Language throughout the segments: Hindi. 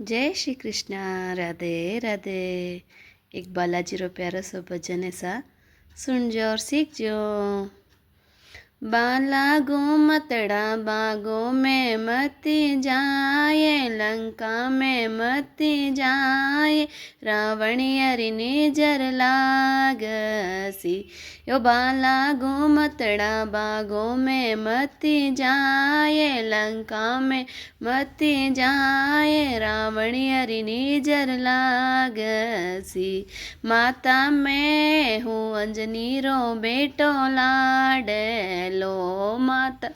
जय श्री कृष्ण। राधे राधे। एक बालाजी रो प्यारा सो भजन है सा, सुनजो और सीखजो। बाला घूमतड़ा बागों में मती जाए, लंका में मती जाए, रावणियरी निजर लागसी। यो बाला घूमतड़ा बागों में मती जाए, लंका में मती जाए, रावणियरी निजर लागसी। माता मैं हूँ अंजनी रो बेटो लाडलो, माता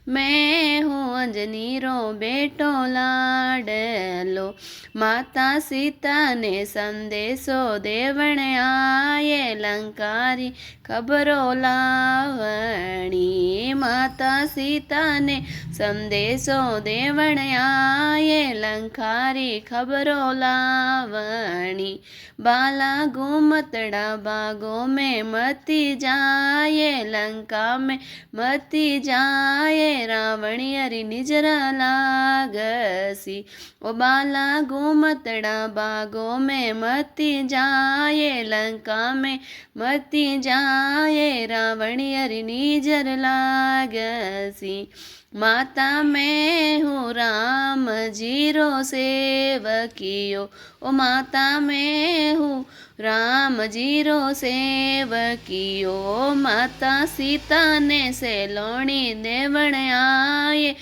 मैं हूँ अंजनी रो बेटो लाडलो। माता सीता ने संदेशो देवण आये, लंकारी खबरो लावणी। माता सीता ने संदेशो देवण आये, लंकारी खबरो लावणी। बाला घूमतड़ा बागों में मती जाए, लंका में मती जाए, रावणियरी निजरा लागसी। ओ बाला घूमतड़ा बागों में मती जाए, लंका में मती जाए, रावणियरी निजर लागसी। माता मैं हूँ राम जीरो सेवकियो, ओ माता मैं हूँ राम जीरो सेवकियो। माता सीता ने सेलोणी देवण आये,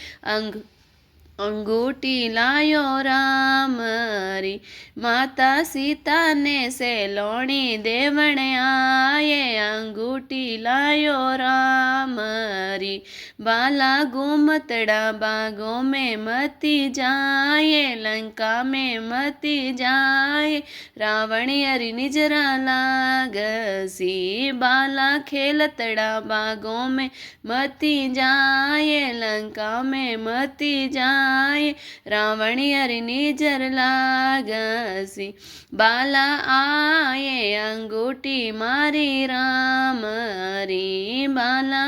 अंगूठी लायो राम री। माता सीता ने सेलोणी देवण आये, अंगूठी लायो राम री। बाला घूमतड़ा बागों में मती जाए, लंका में मती जाए, रावणियरी निजरा लागसी। बाला खेलतड़ा बागों में मती जाए, लंका में मती जाए, रावणियरी निजर लागसी। बाला आये अंगूठी मारी राम री, बाला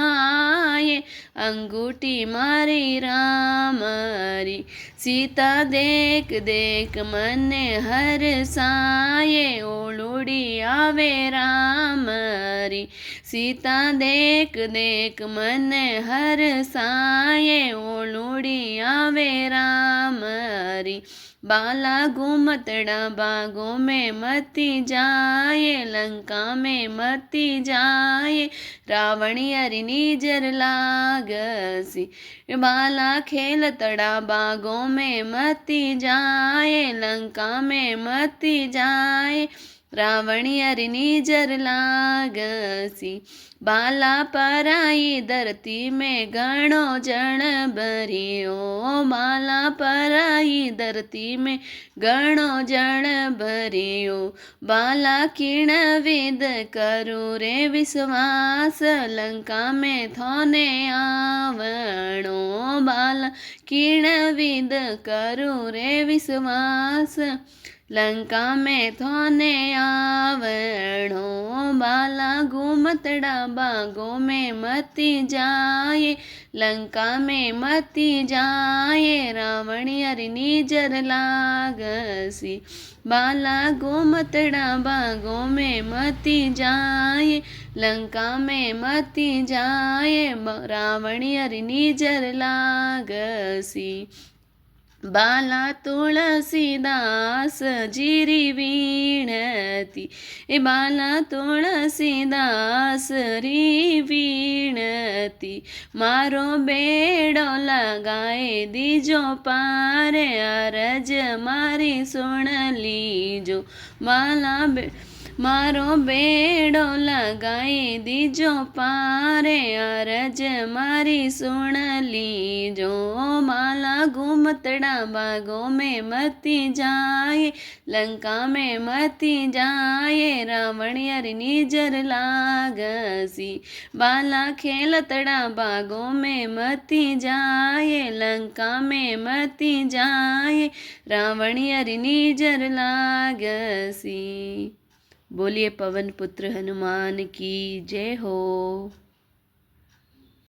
आये अंगूठी मारी राम री। सीता देख देख मन हर साये, ओलूड़ी आवे राम री। सीता देख देख मन हर साये, ओलूड़ी आवे राम री। बाला घूमतड़ा बागों में मती जाए, लंका में मती जाए, रावणियरी निजर लागसी। बाला खेलतड़ा बागों में मती जाए, लंका में मती जाए, रावणियरी निजर लागसी। बाला पराई धरती में घणो जण भरियो, बाला पराई धरती में घणो जण भरियो। बाला किण विद करू रे विश्वास, लंका में थोने आवणो। बाला किण विद करू रे विश्वास, लंका में थोने आवणो। बाला घूमतड़ा बागों में मती जाए, लंका में मती जाए, रावणियरी निजर लागसी। बाला घूमतड़ा बागों में मती जाए, लंका में मती जाए, रावणियरी निजर लागसी। बाला तुलसीदास जीरी वीणती, ए बाला तुलसीदास री वीणती। मारो बेड़ो लगाए दीजो पारे, अरज मारी सुन लीजो। बाला मारो बेड़ो लगाए दीजो पारे, अरज मारी सुन लीजो। बाला घूमतड़ा बागों में मती जाए, लंका में मती जाए, रावणियरी निजर लागसी। बाला खेलतड़ा बागों में मती जाए, लंका में मती जाए, रावणियरी निजर लागसी। बोलिए पवन पुत्र हनुमान की जय हो।